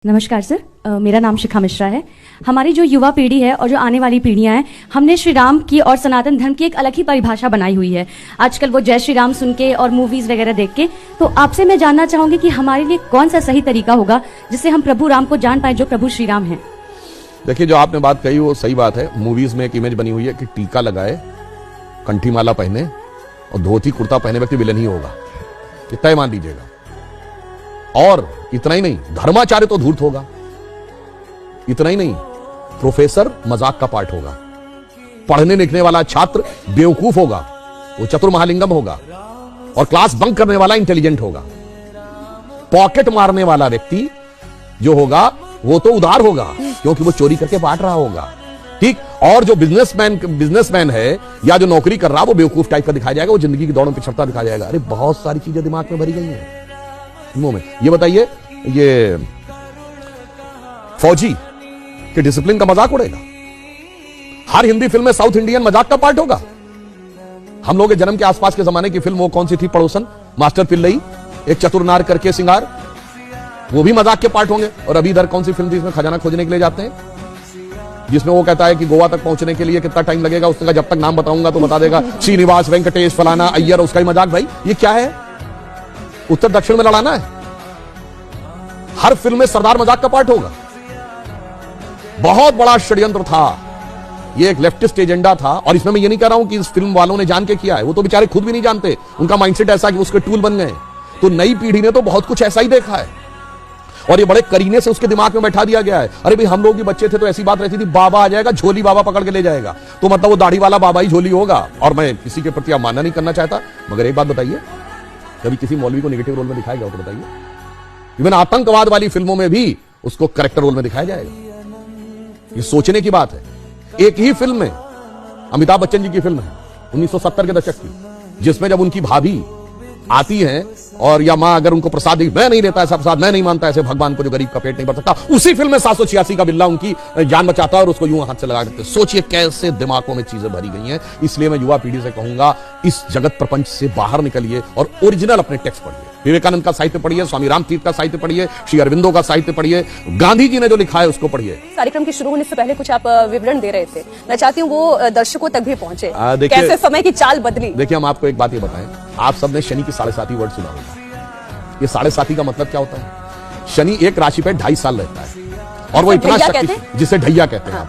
नमस्कार सर, मेरा नाम शिखा मिश्रा है। हमारी जो युवा पीढ़ी है और जो आने वाली पीढ़ियां हैं, हमने श्री राम की और सनातन धर्म की एक अलग ही परिभाषा बनाई हुई है। आजकल वो जय श्री राम सुन के और मूवीज वगैरह देख के। तो आपसे मैं जानना चाहूंगी कि हमारे लिए कौन सा सही तरीका होगा जिससे हम प्रभु राम को जान पाए जो प्रभु श्री राम है। देखिए, जो आपने बात कही वो सही बात है। मूवीज में एक इमेज बनी हुई है कि टीका लगाए, कंठी माला पहने और धोती कुर्ता पहने व्यक्ति विलन ही होगा, तय मान लीजिएगा। और इतना ही नहीं, धर्माचार्य तो धूर्त होगा। इतना ही नहीं, प्रोफेसर मजाक का पार्ट होगा। पढ़ने लिखने वाला छात्र बेवकूफ होगा, वो चतुर महालिंगम होगा। और क्लास बंक करने वाला इंटेलिजेंट होगा। पॉकेट मारने वाला व्यक्ति जो होगा वो तो उदार होगा, क्योंकि वो चोरी करके बांट रहा होगा। ठीक। और जो बिजनेसमैन है या जो नौकरी कर रहा, वो बेवकूफ टाइप का दिखाया जाएगा, वो जिंदगी की दौड़ में पिछड़ता दिखाया जाएगा। अरे बहुत सारी चीजें दिमाग में भरी गई हैं फिल्मों में। ये बताइए, ये फौजी के डिसिप्लिन का मजाक उड़ेगा। हर हिंदी फिल्म में साउथ इंडियन मजाक का पार्ट होगा। हम लोग के जन्म के आसपास के जमाने की फिल्म वो कौन सी थी, पड़ोसन, मास्टर पिल्लई, एक चतुर नार करके सिंगार, वो भी मजाक के पार्ट होंगे। और अभी इधर कौन सी फिल्म थी इसमें खजाना खोजने के लिए जाते हैं, जिसमें वो कहता है कि गोवा तक पहुंचने के लिए कितना टाइम लगेगा। उसने कहा जब तक नाम बताऊंगा तो बता देगा, श्रीनिवास, वेंकटेश, फलाना, अय्यर। उसका ही मजाक। भाई ये क्या है, उत्तर दक्षिण में लड़ाना है। हर फिल्म में सरदार मजाक का पार्ट होगा। बहुत बड़ा षड्यंत्र था ये, एक लेफ्टिस्ट एजेंडा था। और इसमें मैं ये नहीं कह रहा हूं कि इस फिल्म वालों ने जान के किया है, वो तो बेचारे खुद भी नहीं जानते। उनका माइंडसेट ऐसा कि उसके टूल बन गए। तो नई पीढ़ी ने तो बहुत कुछ ऐसा ही देखा है और ये बड़े करीने से उसके दिमाग में बैठा दिया गया है। अरे भाई, हम लोग भी बच्चे थे तो ऐसी बात रहती थी, बाबा आ जाएगा, झोली बाबा पकड़ के ले जाएगा, तो मतलब वो दाढ़ी वाला बाबा ही झोली होगा। और मैं किसी के प्रति अवमानना नहीं करना चाहता, मगर एक बात बताइए, कभी किसी मौलवी को नेगेटिव रोल में दिखाया गया तो बताइए। इवन आतंकवाद वाली फिल्मों में भी उसको कैरेक्टर रोल में दिखाया जाएगा। ये सोचने की बात है। एक ही फिल्म में, अमिताभ बच्चन जी की फिल्म है 1970 के दशक की, जिसमें जब उनकी भाभी आती हैं और या मां अगर उनको प्रसाद दी, मैं नहीं लेता ऐसा प्रसाद, मैं नहीं मानता ऐसे भगवान को जो गरीब का पेट नहीं भर सकता, उसी फिल्म में 786 का बिल्ला उनकी जान बचाता है और उसको यूं हाथ से लगा देते। सोचिए कैसे दिमागों में चीजें भरी गई हैं। इसलिए मैं युवा पीढ़ी से कहूंगा, इस जगत प्रपंच से बाहर निकलिए और ओरिजिनल अपने टेक्स्ट पढ़िए। विवेकानंद का साहित्य पढ़िए, स्वामी रामतीर्थ का साहित्य पढ़िए, श्री अरविंदो का साहित्य पढ़िए, गांधी जी ने जो लिखा है उसको पढ़िए। कार्यक्रम के शुरू होने से पहले कुछ आप विवरण दे रहे थे, मैं चाहती हूँ वो दर्शकों तक भी पहुंचे, कैसे समय की चाल बदली। देखिए, हम आपको एक बात ये बताएं, आप सबने शनि की 7.5 वर्ड सुना होगा। ये 7.5 का मतलब क्या होता है? शनि एक राशि पे 2.5 साल रहता है और वो इतना जिसे ढैया कहते हैं।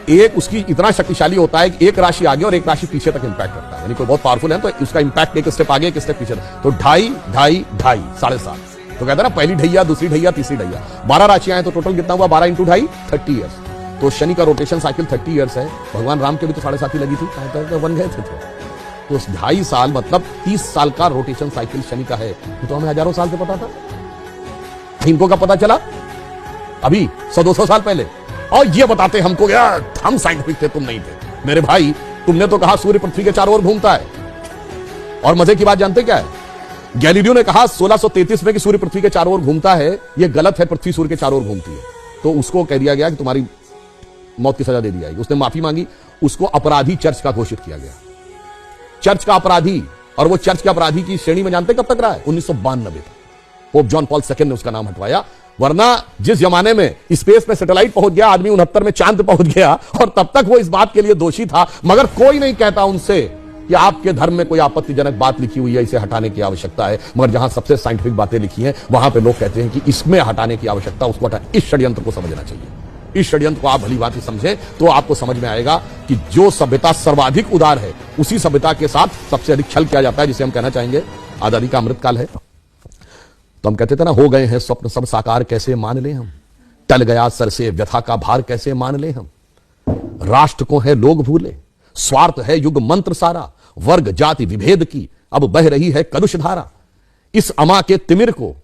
एक उसकी इतना शक्तिशाली होता है कि एक राशि आगे और एक राशि पीछे तक इंपैक्ट करता है। यानी कोई बहुत पावरफुल है तो उसका इंपैक्ट एक स्टेप आगे, एक स्टेप पीछे। तो 2.5, 2.5, 2.5, 7.5। तो कहते हैं ना, पहली ढैया, दूसरी ढैया, तीसरी ढैया। 12 राशियां हैं तो टोटल कितना हुआ? 12 × 2.5, 30 ईयर्स। तो शनि का रोटेशन साइकिल 30 ईयर्स है। भगवान राम के भी तो 7.5 लगी थी, तो बन गए थे। तो 2.5 साल मतलब 30 साल का रोटेशन साइकिल शनि का है। तो हमें हजारों साल से पता था, इनको कब पता चला? अभी 100-200 साल पहले। और ये बताते हमको, यार हम साइंटिफिक थे, तुम नहीं थे। मेरे भाई, तुमने तो कहा सूर्य पृथ्वी के चारों ओर घूमता है। और मजे की बात जानते क्या है? गैलीलियो ने कहा 1633 में कि सूर्य पृथ्वी के चारों ओर घूमता है, ये गलत है, पृथ्वी सूर्य के चारों ओर घूमती है। तो उसको कह दिया गया कि तुम्हारी मौत की सजा दे दी जाएगी। उसने माफी मांगी, उसको अपराधी चर्च का घोषित किया गया, चर्च का अपराधी। और वो चर्च के अपराधी की श्रेणी में जानते कब तक रहा है? 1992 तक। पोप जॉन पॉल II ने उसका नाम हटवाया। वरना जिस जमाने में स्पेस में सैटेलाइट पहुंच गया, आदमी 69 में चांद पहुंच गया, और तब तक वो इस बात के लिए दोषी था। मगर कोई नहीं कहता उनसे कि आपके धर्म में कोई आपत्तिजनक बात लिखी हुई है, इसे हटाने की आवश्यकता है। मगर जहां सबसे साइंटिफिक बातें लिखी हैं, वहां पे लोग कहते हैं कि इसमें हटाने की आवश्यकता, उसको हटा। इस षड्यंत्र को समझना चाहिए। इस षड्यंत्र को आप भली बात समझें तो आपको समझ में आएगा कि जो सभ्यता सर्वाधिक उदार है, उसी सभ्यता के साथ सबसे अधिक छल किया जाता है, जिसे हम कहना चाहेंगे आजादी का अमृतकाल है। तो हम कहते थे ना, हो गए हैं स्वप्न सब साकार, कैसे मान ले हम, टल गया सर से व्यथा का भार, कैसे मान ले हम। राष्ट्र को है लोग भूले, स्वार्थ है युग मंत्र सारा, वर्ग जाति विभेद की अब बह रही है कलुष धारा। इस अमा के तिमिर को,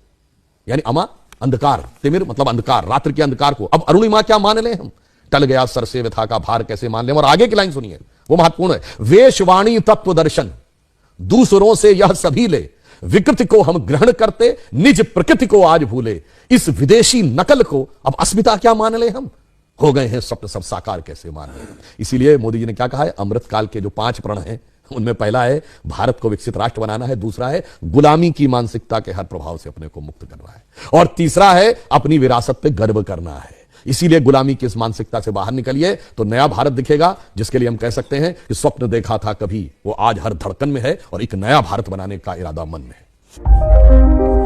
यानी अमा अंधकार, तिमिर मतलब अंधकार, रात्रि के अंधकार को अब अरुणिमा क्या मान ले हम। टल गया सर से व्यथा का भार, कैसे मान ले हम। और आगे की लाइन सुनिए, वो महत्वपूर्ण है। वेशवाणी तत्व दर्शन दूसरों से यह सभी ले, विकृति को हम ग्रहण करते, निज प्रकृति को आज भूले। इस विदेशी नकल को अब अस्मिता क्या मान ले हम। हो गए हैं स्वप्न सब साकार, कैसे मान ले। इसीलिए मोदी जी ने क्या कहा है, अमृतकाल के जो 5 प्रण हैं, उनमें पहला है भारत को विकसित राष्ट्र बनाना है, दूसरा है गुलामी की मानसिकता के हर प्रभाव से अपने को मुक्त करना है, और तीसरा है अपनी विरासत पे गर्व करना है। इसीलिए गुलामी की इस मानसिकता से बाहर निकलिए तो नया भारत दिखेगा, जिसके लिए हम कह सकते हैं कि स्वप्न देखा था कभी वो आज हर धड़कन में है और एक नया भारत बनाने का इरादा मन में है।